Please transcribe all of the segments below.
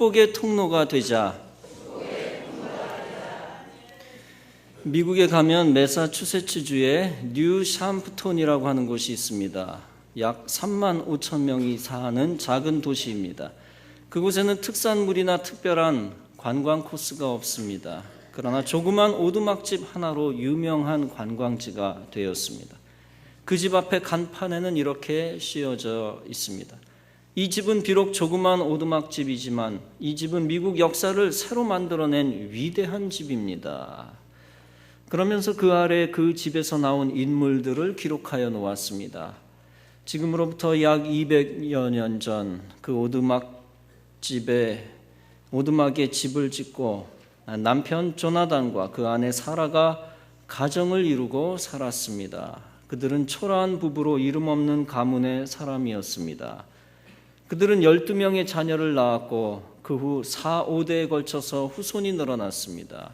축복의 통로가 되자. 미국에 가면 매사추세츠주에 뉴샴프톤이라고 하는 곳이 있습니다. 약 3만 5천 명이 사는 작은 도시입니다. 그곳에는 특산물이나 특별한 관광 코스가 없습니다. 그러나 조그만 오두막집 하나로 유명한 관광지가 되었습니다. 그 집 앞에 간판에는 이렇게 씌어져 있습니다. 이 집은 비록 조그만 오두막집이지만 이 집은 미국 역사를 새로 만들어낸 위대한 집입니다. 그러면서 그 아래 그 집에서 나온 인물들을 기록하여 놓았습니다. 지금으로부터 약 200여 년 전 그 오두막에 집을 짓고 남편 조나단과 그 아내 사라가 가정을 이루고 살았습니다. 그들은 초라한 부부로 이름 없는 가문의 사람이었습니다. 그들은 12명의 자녀를 낳았고 그 후 4, 5대에 걸쳐서 후손이 늘어났습니다.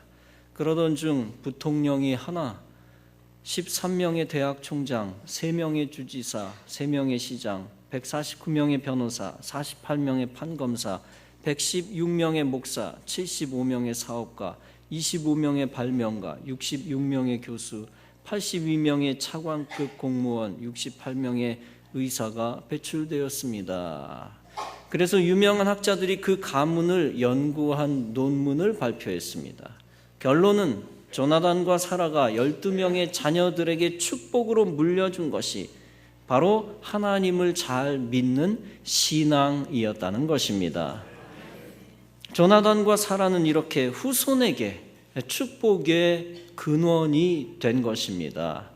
그러던 중 부통령이 하나, 13명의 대학 총장, 3명의 주지사, 3명의 시장, 149명의 변호사, 48명의 판검사, 116명의 목사, 75명의 사업가, 25명의 발명가, 66명의 교수, 82명의 차관급 공무원, 68명의 의사가 배출되었습니다. 그래서 유명한 학자들이 그 가문을 연구한 논문을 발표했습니다. 결론은 조나단과 사라가 12명의 자녀들에게 축복으로 물려준 것이 바로 하나님을 잘 믿는 신앙이었다는 것입니다. 조나단과 사라는 이렇게 후손에게 축복의 근원이 된 것입니다.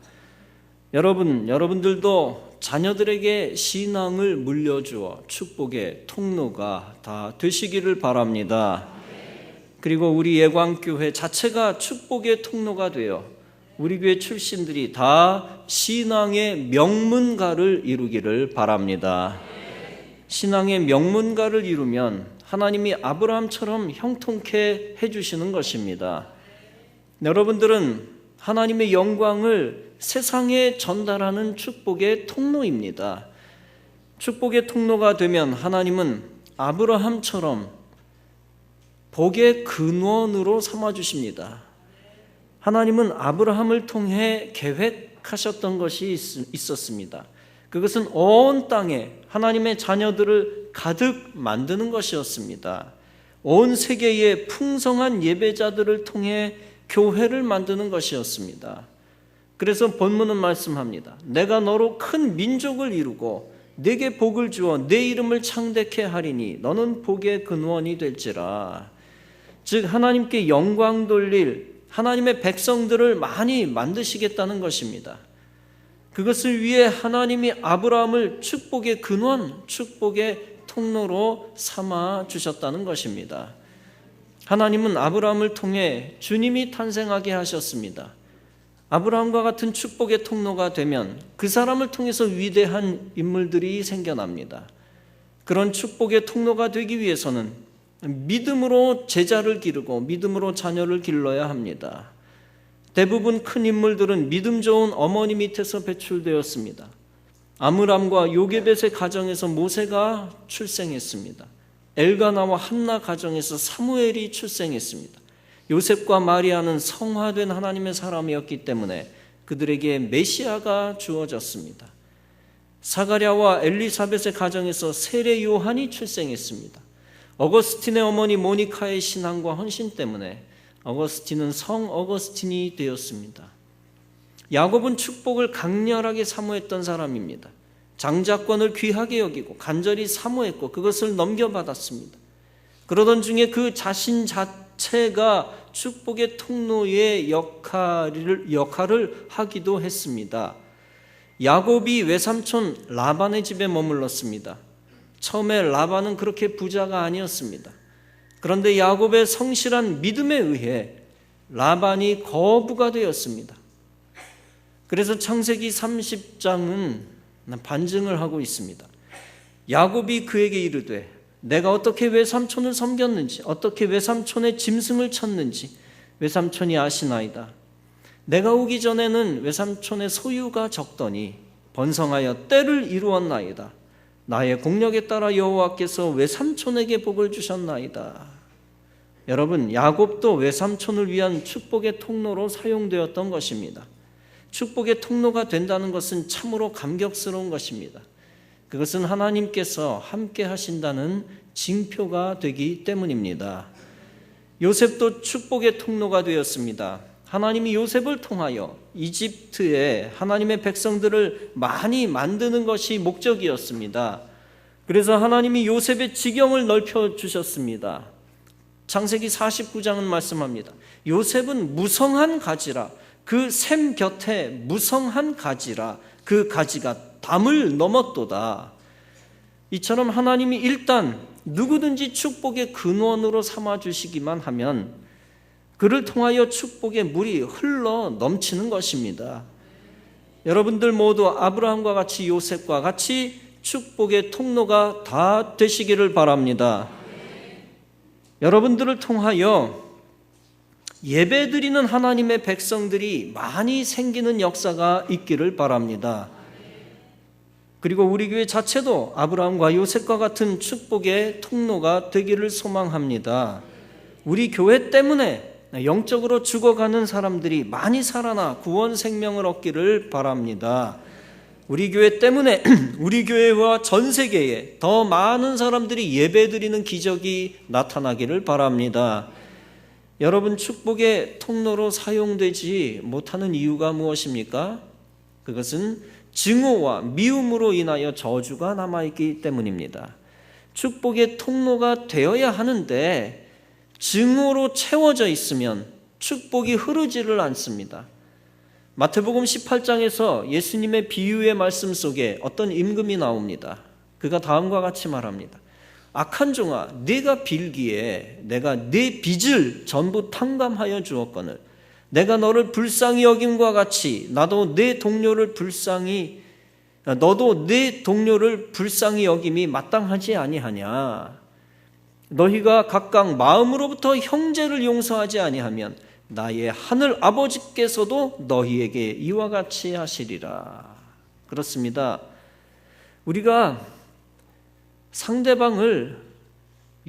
여러분들도 자녀들에게 신앙을 물려주어 축복의 통로가 다 되시기를 바랍니다. 그리고 우리 예광교회 자체가 축복의 통로가 되어 우리 교회 출신들이 다 신앙의 명문가를 이루기를 바랍니다. 신앙의 명문가를 이루면 하나님이 아브라함처럼 형통케 해주시는 것입니다. 여러분들은 하나님의 영광을 세상에 전달하는 축복의 통로입니다. 축복의 통로가 되면 하나님은 아브라함처럼 복의 근원으로 삼아주십니다. 하나님은 아브라함을 통해 계획하셨던 것이 있었습니다. 그것은 온 땅에 하나님의 자녀들을 가득 만드는 것이었습니다. 온 세계의 풍성한 예배자들을 통해 교회를 만드는 것이었습니다. 그래서 본문은 말씀합니다. 내가 너로 큰 민족을 이루고 네게 복을 주어 내 이름을 창대케 하리니 너는 복의 근원이 될지라. 즉 하나님께 영광 돌릴 하나님의 백성들을 많이 만드시겠다는 것입니다. 그것을 위해 하나님이 아브라함을 축복의 근원, 축복의 통로로 삼아 주셨다는 것입니다. 하나님은 아브라함을 통해 주님이 탄생하게 하셨습니다. 아브라함과 같은 축복의 통로가 되면 그 사람을 통해서 위대한 인물들이 생겨납니다. 그런 축복의 통로가 되기 위해서는 믿음으로 제자를 기르고 믿음으로 자녀를 길러야 합니다. 대부분 큰 인물들은 믿음 좋은 어머니 밑에서 배출되었습니다. 아므람과 요게벳의 가정에서 모세가 출생했습니다. 엘가나와 한나 가정에서 사무엘이 출생했습니다. 요셉과 마리아는 성화된 하나님의 사람이었기 때문에 그들에게 메시아가 주어졌습니다. 사가랴와 엘리사벳의 가정에서 세례 요한이 출생했습니다. 어거스틴의 어머니 모니카의 신앙과 헌신 때문에 어거스틴은 성 어거스틴이 되었습니다. 야곱은 축복을 강렬하게 사모했던 사람입니다. 장자권을 귀하게 여기고 간절히 사모했고 그것을 넘겨받았습니다. 그러던 중에 그 자신 자체가 축복의 통로의 역할을 하기도 했습니다. 야곱이 외삼촌 라반의 집에 머물렀습니다. 처음에 라반은 그렇게 부자가 아니었습니다. 그런데 야곱의 성실한 믿음에 의해 라반이 거부가 되었습니다. 그래서 창세기 30장은 반증을 하고 있습니다. 야곱이 그에게 이르되 내가 어떻게 외삼촌을 섬겼는지 어떻게 외삼촌의 짐승을 쳤는지 외삼촌이 아시나이다. 내가 오기 전에는 외삼촌의 소유가 적더니 번성하여 때를 이루었나이다. 나의 공력에 따라 여호와께서 외삼촌에게 복을 주셨나이다. 여러분, 야곱도 외삼촌을 위한 축복의 통로로 사용되었던 것입니다. 축복의 통로가 된다는 것은 참으로 감격스러운 것입니다. 그것은 하나님께서 함께 하신다는 징표가 되기 때문입니다. 요셉도 축복의 통로가 되었습니다. 하나님이 요셉을 통하여 이집트에 하나님의 백성들을 많이 만드는 것이 목적이었습니다. 그래서 하나님이 요셉의 지경을 넓혀주셨습니다. 창세기 49장은 말씀합니다. 요셉은 무성한 가지라, 그 샘 곁에 무성한 가지라, 그 가지가 담을 넘었도다. 이처럼 하나님이 일단 누구든지 축복의 근원으로 삼아주시기만 하면 그를 통하여 축복의 물이 흘러 넘치는 것입니다. 여러분들 모두 아브라함과 같이 요셉과 같이 축복의 통로가 다 되시기를 바랍니다. 여러분들을 통하여 예배드리는 하나님의 백성들이 많이 생기는 역사가 있기를 바랍니다. 그리고 우리 교회 자체도 아브라함과 요셉과 같은 축복의 통로가 되기를 소망합니다. 우리 교회 때문에 영적으로 죽어가는 사람들이 많이 살아나 구원 생명을 얻기를 바랍니다. 우리 교회 때문에 우리 교회와 전 세계에 더 많은 사람들이 예배드리는 기적이 나타나기를 바랍니다. 여러분, 축복의 통로로 사용되지 못하는 이유가 무엇입니까? 그것은 증오와 미움으로 인하여 저주가 남아있기 때문입니다. 축복의 통로가 되어야 하는데 증오로 채워져 있으면 축복이 흐르지를 않습니다. 마태복음 18장에서 예수님의 비유의 말씀 속에 어떤 임금이 나옵니다. 그가 다음과 같이 말합니다. 악한 종아, 네가 빌기에 내가 네 빚을 전부 탕감하여 주었거늘 내가 너를 불쌍히 여김과 같이 너도 네 동료를 불쌍히 여김이 마땅하지 아니하냐. 너희가 각각 마음으로부터 형제를 용서하지 아니하면 나의 하늘 아버지께서도 너희에게 이와 같이 하시리라. 그렇습니다. 우리가 상대방을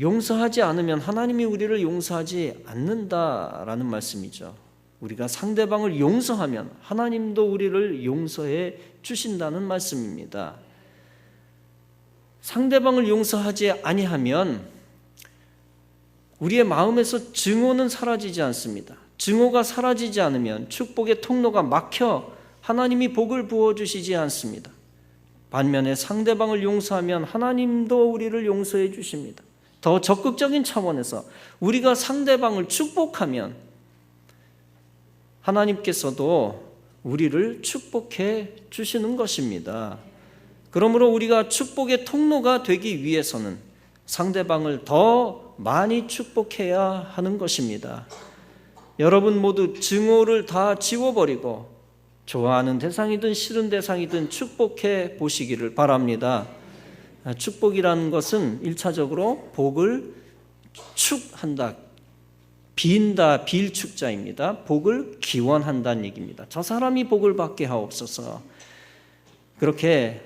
용서하지 않으면 하나님이 우리를 용서하지 않는다라는 말씀이죠. 우리가 상대방을 용서하면 하나님도 우리를 용서해 주신다는 말씀입니다. 상대방을 용서하지 아니하면 우리의 마음에서 증오는 사라지지 않습니다. 증오가 사라지지 않으면 축복의 통로가 막혀 하나님이 복을 부어주시지 않습니다. 반면에 상대방을 용서하면 하나님도 우리를 용서해 주십니다. 더 적극적인 차원에서 우리가 상대방을 축복하면 하나님께서도 우리를 축복해 주시는 것입니다. 그러므로 우리가 축복의 통로가 되기 위해서는 상대방을 더 많이 축복해야 하는 것입니다. 여러분 모두 증오를 다 지워버리고 좋아하는 대상이든 싫은 대상이든 축복해 보시기를 바랍니다. 축복이라는 것은 1차적으로 복을 축한다. 빈다, 빌축자입니다. 복을 기원한다는 얘기입니다. 저 사람이 복을 받게 하옵소서. 그렇게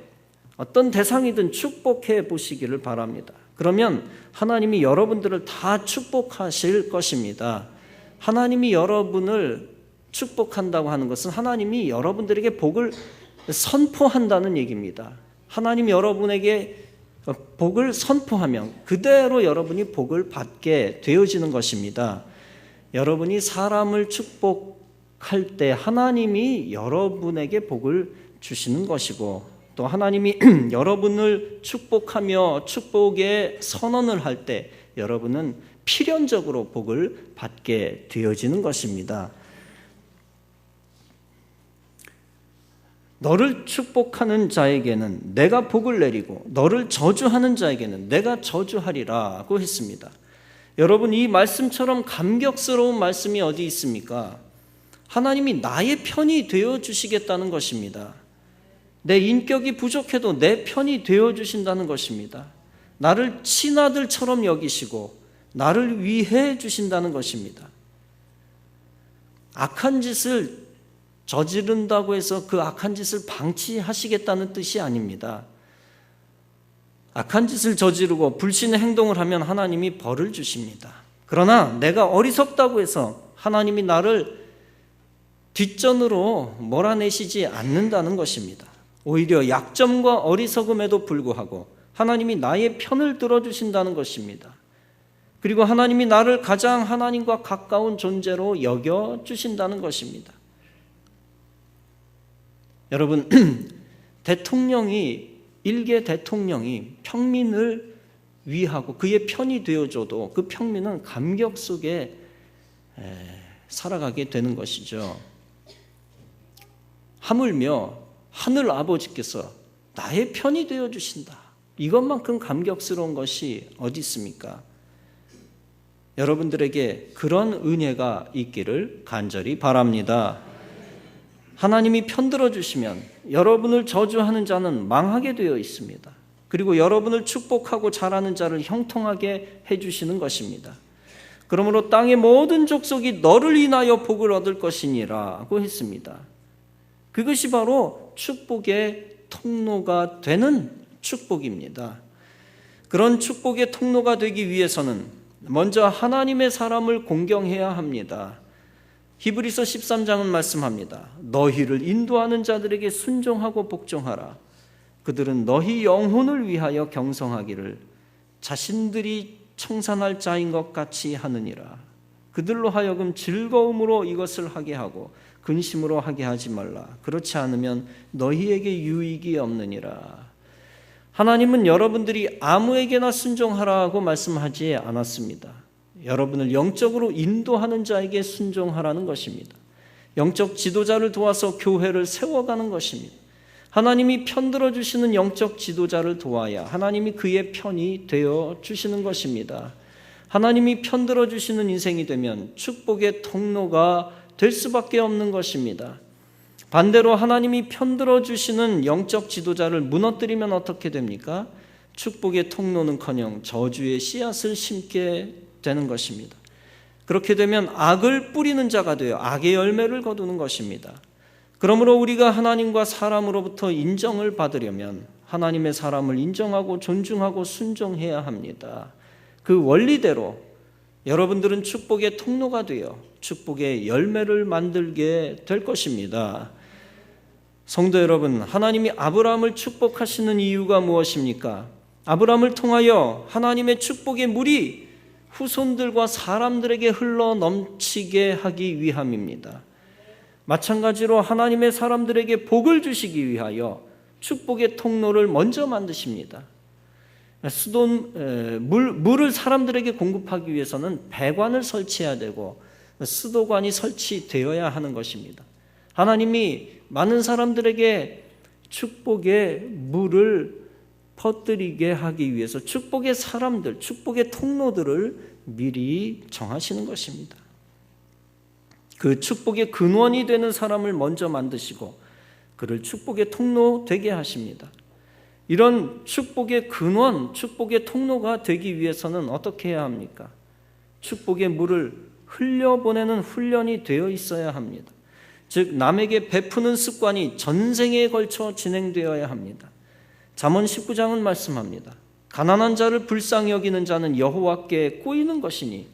어떤 대상이든 축복해 보시기를 바랍니다. 그러면 하나님이 여러분들을 다 축복하실 것입니다. 하나님이 여러분을 축복한다고 하는 것은 하나님이 여러분들에게 복을 선포한다는 얘기입니다. 하나님이 여러분에게 복을 선포하면 그대로 여러분이 복을 받게 되어지는 것입니다. 여러분이 사람을 축복할 때 하나님이 여러분에게 복을 주시는 것이고 또 하나님이 여러분을 축복하며 축복의 선언을 할 때 여러분은 필연적으로 복을 받게 되어지는 것입니다. 너를 축복하는 자에게는 내가 복을 내리고 너를 저주하는 자에게는 내가 저주하리라고 했습니다. 여러분, 이 말씀처럼 감격스러운 말씀이 어디 있습니까? 하나님이 나의 편이 되어주시겠다는 것입니다. 내 인격이 부족해도 내 편이 되어주신다는 것입니다. 나를 친아들처럼 여기시고 나를 위해 주신다는 것입니다. 악한 짓을 저지른다고 해서 그 악한 짓을 방치하시겠다는 뜻이 아닙니다. 악한 짓을 저지르고 불신의 행동을 하면 하나님이 벌을 주십니다. 그러나 내가 어리석다고 해서 하나님이 나를 뒷전으로 몰아내시지 않는다는 것입니다. 오히려 약점과 어리석음에도 불구하고 하나님이 나의 편을 들어주신다는 것입니다. 그리고 하나님이 나를 가장 하나님과 가까운 존재로 여겨주신다는 것입니다. 여러분, 일개 대통령이 평민을 위하고 그의 편이 되어줘도 그 평민은 감격 속에 살아가게 되는 것이죠. 하물며 하늘 아버지께서 나의 편이 되어주신다. 이것만큼 감격스러운 것이 어디 있습니까? 여러분들에게 그런 은혜가 있기를 간절히 바랍니다. 하나님이 편들어 주시면 여러분을 저주하는 자는 망하게 되어 있습니다. 그리고 여러분을 축복하고 잘하는 자를 형통하게 해주시는 것입니다. 그러므로 땅의 모든 족속이 너를 인하여 복을 얻을 것이니라고 했습니다. 그것이 바로 축복의 통로가 되는 축복입니다. 그런 축복의 통로가 되기 위해서는 먼저 하나님의 사람을 공경해야 합니다. 히브리서 13장은 말씀합니다. 너희를 인도하는 자들에게 순종하고 복종하라. 그들은 너희 영혼을 위하여 경성하기를 자신들이 청산할 자인 것 같이 하느니라. 그들로 하여금 즐거움으로 이것을 하게 하고 근심으로 하게 하지 말라. 그렇지 않으면 너희에게 유익이 없느니라. 하나님은 여러분들이 아무에게나 순종하라고 말씀하지 않았습니다. 여러분을 영적으로 인도하는 자에게 순종하라는 것입니다. 영적 지도자를 도와서 교회를 세워가는 것입니다. 하나님이 편들어 주시는 영적 지도자를 도와야 하나님이 그의 편이 되어 주시는 것입니다. 하나님이 편들어 주시는 인생이 되면 축복의 통로가 될 수밖에 없는 것입니다. 반대로 하나님이 편들어 주시는 영적 지도자를 무너뜨리면 어떻게 됩니까? 축복의 통로는커녕 저주의 씨앗을 심게 되는 것입니다. 그렇게 되면 악을 뿌리는 자가 되어 악의 열매를 거두는 것입니다. 그러므로 우리가 하나님과 사람으로부터 인정을 받으려면 하나님의 사람을 인정하고 존중하고 순종해야 합니다. 그 원리대로 여러분들은 축복의 통로가 되어 축복의 열매를 만들게 될 것입니다. 성도 여러분, 하나님이 아브라함을 축복하시는 이유가 무엇입니까? 아브라함을 통하여 하나님의 축복의 물이 후손들과 사람들에게 흘러 넘치게 하기 위함입니다. 마찬가지로 하나님의 사람들에게 복을 주시기 위하여 축복의 통로를 먼저 만드십니다. 물을 사람들에게 공급하기 위해서는 배관을 설치해야 되고 수도관이 설치되어야 하는 것입니다. 하나님이 많은 사람들에게 축복의 물을 퍼뜨리게 하기 위해서 축복의 사람들, 축복의 통로들을 미리 정하시는 것입니다. 그 축복의 근원이 되는 사람을 먼저 만드시고 그를 축복의 통로 되게 하십니다. 이런 축복의 근원, 축복의 통로가 되기 위해서는 어떻게 해야 합니까? 축복의 물을 흘려보내는 훈련이 되어 있어야 합니다. 즉 남에게 베푸는 습관이 전생에 걸쳐 진행되어야 합니다. 잠언 19장은 말씀합니다. 가난한 자를 불쌍히 여기는 자는 여호와께 꼬이는 것이니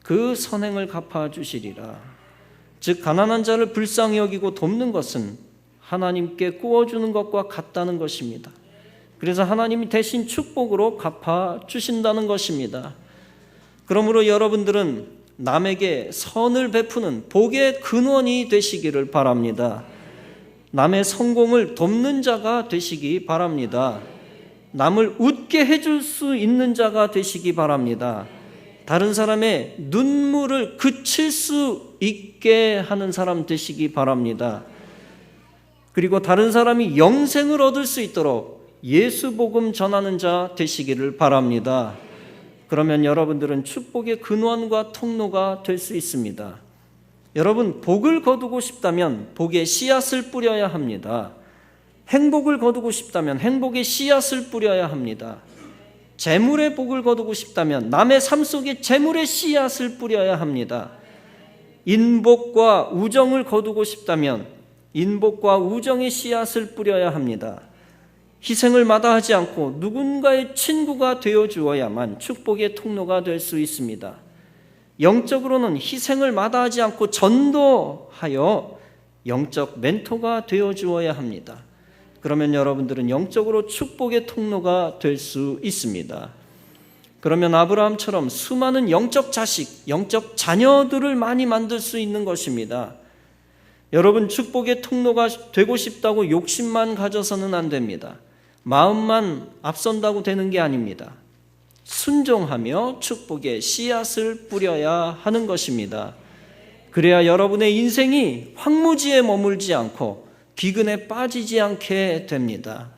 그 선행을 갚아주시리라. 즉 가난한 자를 불쌍히 여기고 돕는 것은 하나님께 꾸어주는 것과 같다는 것입니다. 그래서 하나님이 대신 축복으로 갚아주신다는 것입니다. 그러므로 여러분들은 남에게 선을 베푸는 복의 근원이 되시기를 바랍니다. 남의 성공을 돕는 자가 되시기 바랍니다. 남을 웃게 해줄 수 있는 자가 되시기 바랍니다. 다른 사람의 눈물을 그칠 수 있게 하는 사람 되시기 바랍니다. 그리고 다른 사람이 영생을 얻을 수 있도록 예수 복음 전하는 자 되시기를 바랍니다. 그러면 여러분들은 축복의 근원과 통로가 될 수 있습니다. 여러분, 복을 거두고 싶다면 복의 씨앗을 뿌려야 합니다. 행복을 거두고 싶다면 행복의 씨앗을 뿌려야 합니다. 재물의 복을 거두고 싶다면 남의 삶 속에 재물의 씨앗을 뿌려야 합니다. 인복과 우정을 거두고 싶다면 인복과 우정의 씨앗을 뿌려야 합니다. 희생을 마다하지 않고 누군가의 친구가 되어 주어야만 축복의 통로가 될 수 있습니다. 영적으로는 희생을 마다하지 않고 전도하여 영적 멘토가 되어 주어야 합니다. 그러면 여러분들은 영적으로 축복의 통로가 될 수 있습니다. 그러면 아브라함처럼 수많은 영적 자식, 영적 자녀들을 많이 만들 수 있는 것입니다. 여러분, 축복의 통로가 되고 싶다고 욕심만 가져서는 안 됩니다. 마음만 앞선다고 되는 게 아닙니다. 순종하며 축복의 씨앗을 뿌려야 하는 것입니다. 그래야 여러분의 인생이 황무지에 머물지 않고 기근에 빠지지 않게 됩니다.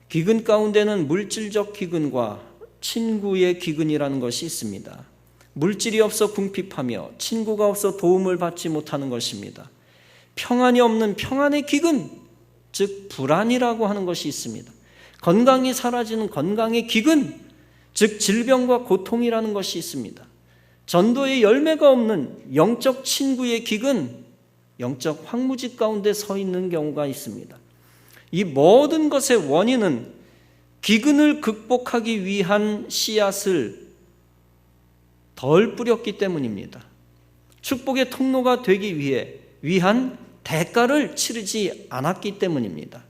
기근 가운데는 물질적 기근과 친구의 기근이라는 것이 있습니다. 물질이 없어 궁핍하며 친구가 없어 도움을 받지 못하는 것입니다. 평안이 없는 평안의 기근, 즉 불안이라고 하는 것이 있습니다. 건강이 사라지는 건강의 기근, 즉 질병과 고통이라는 것이 있습니다. 전도의 열매가 없는 영적 친구의 기근, 영적 황무지 가운데 서 있는 경우가 있습니다. 이 모든 것의 원인은 기근을 극복하기 위한 씨앗을 덜 뿌렸기 때문입니다. 축복의 통로가 되기 위한 대가를 치르지 않았기 때문입니다.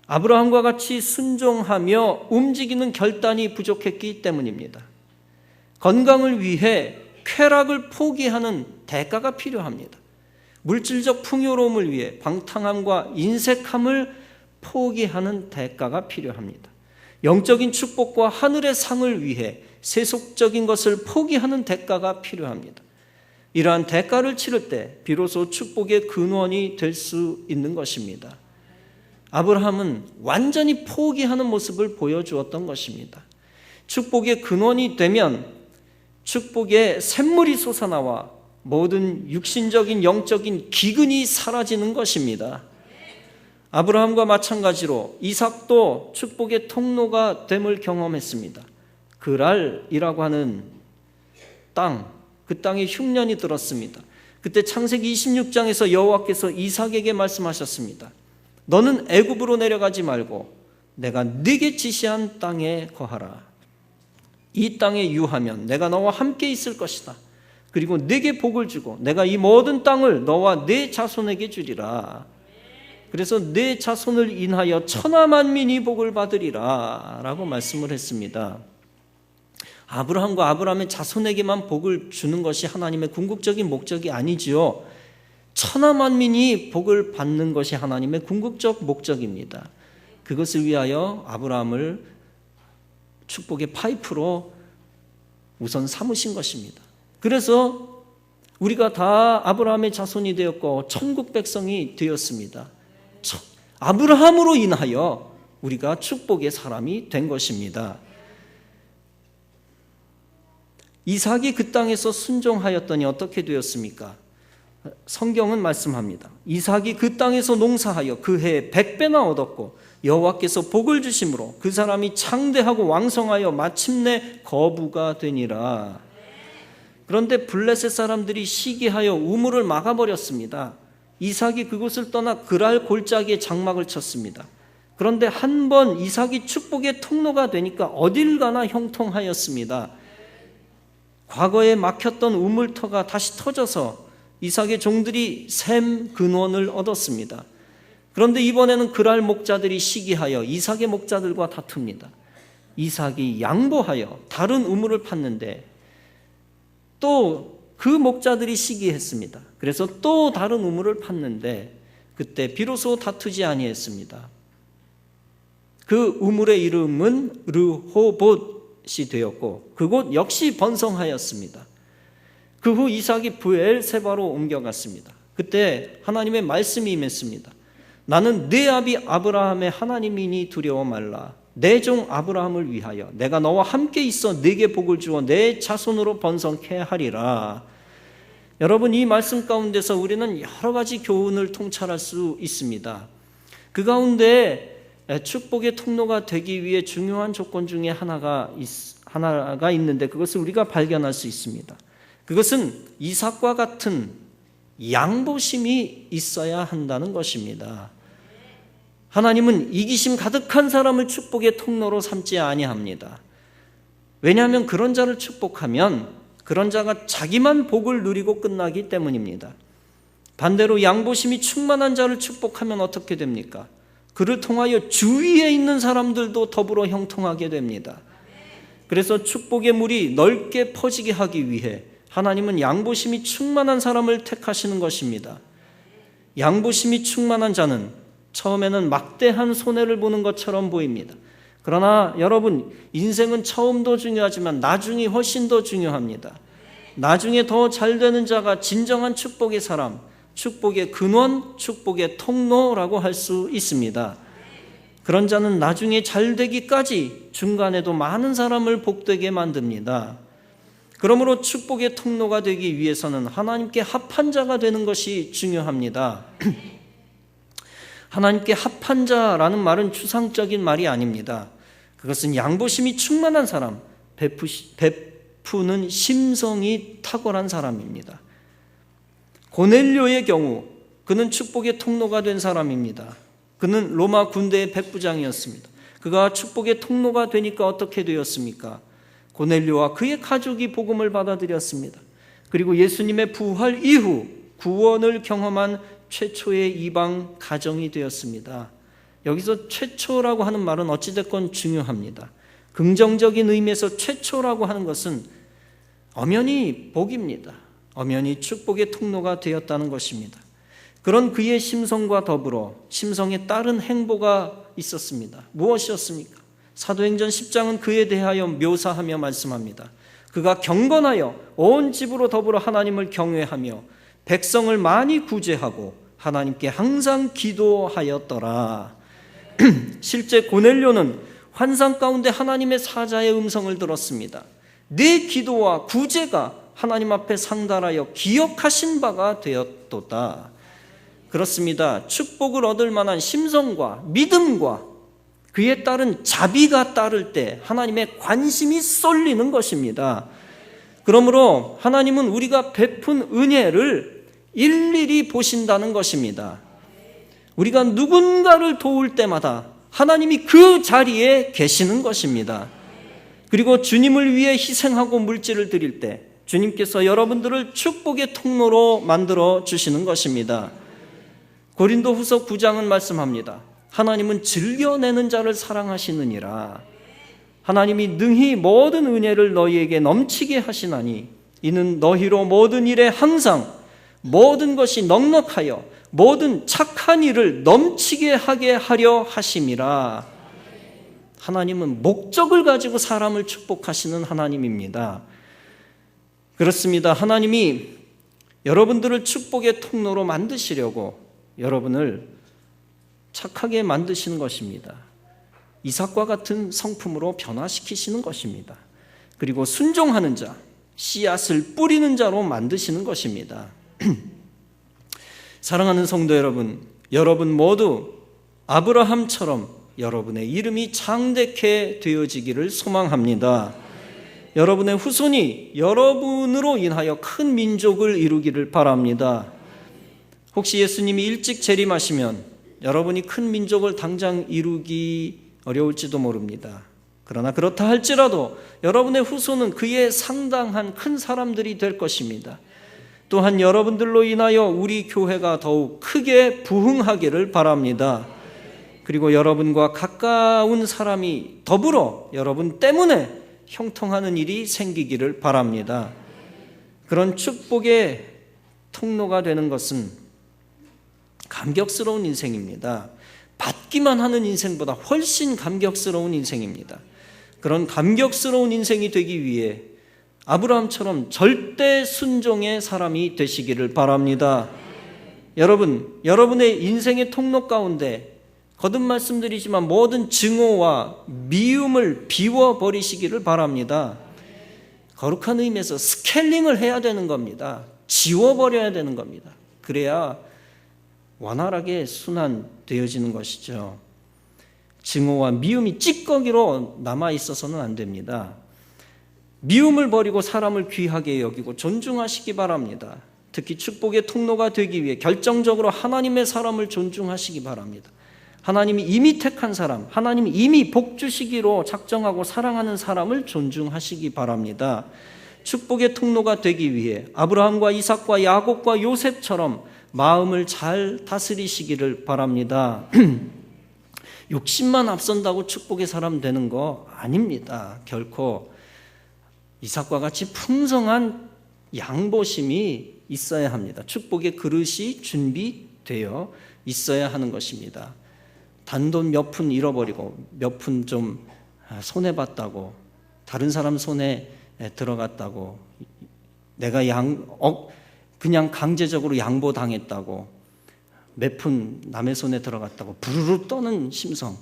아브라함과 같이 순종하며 움직이는 결단이 부족했기 때문입니다. 건강을 위해 쾌락을 포기하는 대가가 필요합니다. 물질적 풍요로움을 위해 방탕함과 인색함을 포기하는 대가가 필요합니다. 영적인 축복과 하늘의 상을 위해 세속적인 것을 포기하는 대가가 필요합니다. 이러한 대가를 치를 때 비로소 축복의 근원이 될 수 있는 것입니다. 아브라함은 완전히 포기하는 모습을 보여주었던 것입니다. 축복의 근원이 되면 축복의 샘물이 솟아나와 모든 육신적인 영적인 기근이 사라지는 것입니다. 아브라함과 마찬가지로 이삭도 축복의 통로가 됨을 경험했습니다. 그랄이라고 하는 땅, 그 땅에 흉년이 들었습니다. 그때 창세기 26장에서 여호와께서 이삭에게 말씀하셨습니다. 너는 애굽으로 내려가지 말고 내가 네게 지시한 땅에 거하라. 이 땅에 유하면 내가 너와 함께 있을 것이다. 그리고 네게 복을 주고 내가 이 모든 땅을 너와 네 자손에게 주리라. 그래서 네 자손을 인하여 천하 만민이 복을 받으리라 라고 말씀을 했습니다. 아브라함과 아브라함의 자손에게만 복을 주는 것이 하나님의 궁극적인 목적이 아니지요. 천하 만민이 복을 받는 것이 하나님의 궁극적 목적입니다. 그것을 위하여 아브라함을 축복의 파이프로 우선 삼으신 것입니다. 그래서 우리가 다 아브라함의 자손이 되었고 천국 백성이 되었습니다. 아브라함으로 인하여 우리가 축복의 사람이 된 것입니다. 이삭이 그 땅에서 순종하였더니 어떻게 되었습니까? 성경은 말씀합니다. 이삭이 그 땅에서 농사하여 그 해에 100배나 얻었고 여호와께서 복을 주심으로 그 사람이 창대하고 왕성하여 마침내 거부가 되니라. 그런데 블레셋 사람들이 시기하여 우물을 막아버렸습니다. 이삭이 그곳을 떠나 그랄 골짜기에 장막을 쳤습니다. 그런데 한 번 이삭이 축복의 통로가 되니까 어딜 가나 형통하였습니다. 과거에 막혔던 우물터가 다시 터져서 이삭의 종들이 샘 근원을 얻었습니다. 그런데 이번에는 그랄 목자들이 시기하여 이삭의 목자들과 다툽니다. 이삭이 양보하여 다른 우물을 팠는데 또 그 목자들이 시기했습니다. 그래서 또 다른 우물을 팠는데 그때 비로소 다투지 아니했습니다. 그 우물의 이름은 르호봇이 되었고 그곳 역시 번성하였습니다. 그 후 이삭이 브엘세바로 옮겨갔습니다. 그때 하나님의 말씀이 임했습니다. 나는 네 아비 아브라함의 하나님이니 두려워 말라. 내 종 아브라함을 위하여 내가 너와 함께 있어 네게 복을 주어 내 자손으로 번성케 하리라. 여러분, 이 말씀 가운데서 우리는 여러 가지 교훈을 통찰할 수 있습니다. 그 가운데 축복의 통로가 되기 위해 중요한 조건 중에 하나가 있는데 그것을 우리가 발견할 수 있습니다. 그것은 이삭과 같은 양보심이 있어야 한다는 것입니다. 하나님은 이기심 가득한 사람을 축복의 통로로 삼지 아니합니다. 왜냐하면 그런 자를 축복하면 그런 자가 자기만 복을 누리고 끝나기 때문입니다. 반대로 양보심이 충만한 자를 축복하면 어떻게 됩니까? 그를 통하여 주위에 있는 사람들도 더불어 형통하게 됩니다. 그래서 축복의 물이 넓게 퍼지게 하기 위해 하나님은 양보심이 충만한 사람을 택하시는 것입니다. 양보심이 충만한 자는 처음에는 막대한 손해를 보는 것처럼 보입니다. 그러나 여러분, 인생은 처음도 중요하지만 나중이 훨씬 더 중요합니다. 나중에 더 잘 되는 자가 진정한 축복의 사람, 축복의 근원, 축복의 통로라고 할 수 있습니다. 그런 자는 나중에 잘 되기까지 중간에도 많은 사람을 복되게 만듭니다. 그러므로 축복의 통로가 되기 위해서는 하나님께 합한 자가 되는 것이 중요합니다. 하나님께 합한 자라는 말은 추상적인 말이 아닙니다. 그것은 양보심이 충만한 사람, 베푸는 심성이 탁월한 사람입니다. 고넬료의 경우 그는 축복의 통로가 된 사람입니다. 그는 로마 군대의 백부장이었습니다. 그가 축복의 통로가 되니까 어떻게 되었습니까? 고넬료와 그의 가족이 복음을 받아들였습니다. 그리고 예수님의 부활 이후 구원을 경험한 최초의 이방 가정이 되었습니다. 여기서 최초라고 하는 말은 어찌됐건 중요합니다. 긍정적인 의미에서 최초라고 하는 것은 엄연히 복입니다. 엄연히 축복의 통로가 되었다는 것입니다. 그런 그의 심성과 더불어 심성에 따른 행보가 있었습니다. 무엇이었습니까? 사도행전 10장은 그에 대하여 묘사하며 말씀합니다. 그가 경건하여 온 집으로 더불어 하나님을 경외하며 백성을 많이 구제하고 하나님께 항상 기도하였더라. 실제 고넬료는 환상 가운데 하나님의 사자의 음성을 들었습니다. 내 기도와 구제가 하나님 앞에 상달하여 기억하신 바가 되었도다. 그렇습니다. 축복을 얻을 만한 심성과 믿음과 그에 따른 자비가 따를 때 하나님의 관심이 쏠리는 것입니다. 그러므로 하나님은 우리가 베푼 은혜를 일일이 보신다는 것입니다. 우리가 누군가를 도울 때마다 하나님이 그 자리에 계시는 것입니다. 그리고 주님을 위해 희생하고 물질을 드릴 때 주님께서 여러분들을 축복의 통로로 만들어 주시는 것입니다. 고린도후서 9장은 말씀합니다. 하나님은 즐겨내는 자를 사랑하시느니라. 하나님이 능히 모든 은혜를 너희에게 넘치게 하시나니 이는 너희로 모든 일에 항상 모든 것이 넉넉하여 모든 착한 일을 넘치게 하게 하려 하심이라. 하나님은 목적을 가지고 사람을 축복하시는 하나님입니다. 그렇습니다. 하나님이 여러분들을 축복의 통로로 만드시려고 여러분을 착하게 만드시는 것입니다. 이삭과 같은 성품으로 변화시키시는 것입니다. 그리고 순종하는 자, 씨앗을 뿌리는 자로 만드시는 것입니다. 사랑하는 성도 여러분, 여러분 모두 아브라함처럼 여러분의 이름이 창대케 되어지기를 소망합니다. 여러분의 후손이 여러분으로 인하여 큰 민족을 이루기를 바랍니다. 혹시 예수님이 일찍 재림하시면 여러분이 큰 민족을 당장 이루기 어려울지도 모릅니다. 그러나 그렇다 할지라도 여러분의 후손은 그의 상당한 큰 사람들이 될 것입니다. 또한 여러분들로 인하여 우리 교회가 더욱 크게 부흥하기를 바랍니다. 그리고 여러분과 가까운 사람이 더불어 여러분 때문에 형통하는 일이 생기기를 바랍니다. 그런 축복의 통로가 되는 것은 감격스러운 인생입니다. 받기만 하는 인생보다 훨씬 감격스러운 인생입니다. 그런 감격스러운 인생이 되기 위해 아브라함처럼 절대 순종의 사람이 되시기를 바랍니다. 여러분, 여러분의 인생의 통로 가운데 거듭 말씀드리지만 모든 증오와 미움을 비워버리시기를 바랍니다. 거룩한 의미에서 스케일링을 해야 되는 겁니다. 지워버려야 되는 겁니다. 그래야 원활하게 순환되어지는 것이죠. 증오와 미움이 찌꺼기로 남아있어서는 안 됩니다. 미움을 버리고 사람을 귀하게 여기고 존중하시기 바랍니다. 특히 축복의 통로가 되기 위해 결정적으로 하나님의 사람을 존중하시기 바랍니다. 하나님이 이미 택한 사람, 하나님이 이미 복 주시기로 작정하고 사랑하는 사람을 존중하시기 바랍니다. 축복의 통로가 되기 위해 아브라함과 이삭과 야곱과 요셉처럼 마음을 잘 다스리시기를 바랍니다. 욕심만 앞선다고 축복의 사람 되는 거 아닙니다. 결코 이삭과 같이 풍성한 양보심이 있어야 합니다. 축복의 그릇이 준비되어 있어야 하는 것입니다. 단돈 몇 푼 잃어버리고 몇 푼 좀 손해봤다고, 다른 사람 손에 들어갔다고, 내가 그냥 강제적으로 양보당했다고, 몇 푼 남의 손에 들어갔다고 부르르 떠는 심성,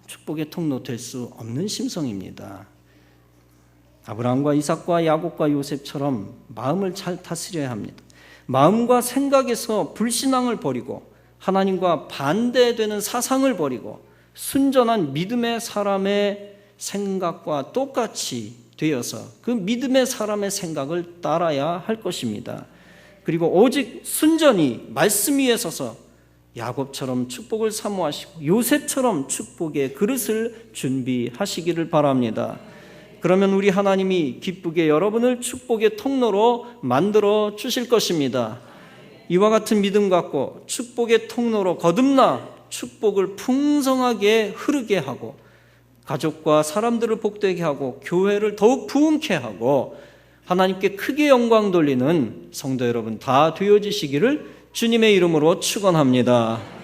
축복의 통로 될 수 없는 심성입니다. 아브라함과 이삭과 야곱과 요셉처럼 마음을 잘 다스려야 합니다. 마음과 생각에서 불신앙을 버리고 하나님과 반대되는 사상을 버리고 순전한 믿음의 사람의 생각과 똑같이 되어서 그 믿음의 사람의 생각을 따라야 할 것입니다. 그리고 오직 순전히 말씀 위에 서서 야곱처럼 축복을 사모하시고 요셉처럼 축복의 그릇을 준비하시기를 바랍니다. 그러면 우리 하나님이 기쁘게 여러분을 축복의 통로로 만들어 주실 것입니다. 이와 같은 믿음 갖고 축복의 통로로 거듭나 축복을 풍성하게 흐르게 하고 가족과 사람들을 복되게 하고 교회를 더욱 부흥케 하고 하나님께 크게 영광 돌리는 성도 여러분 다 되어지시기를 주님의 이름으로 축원합니다.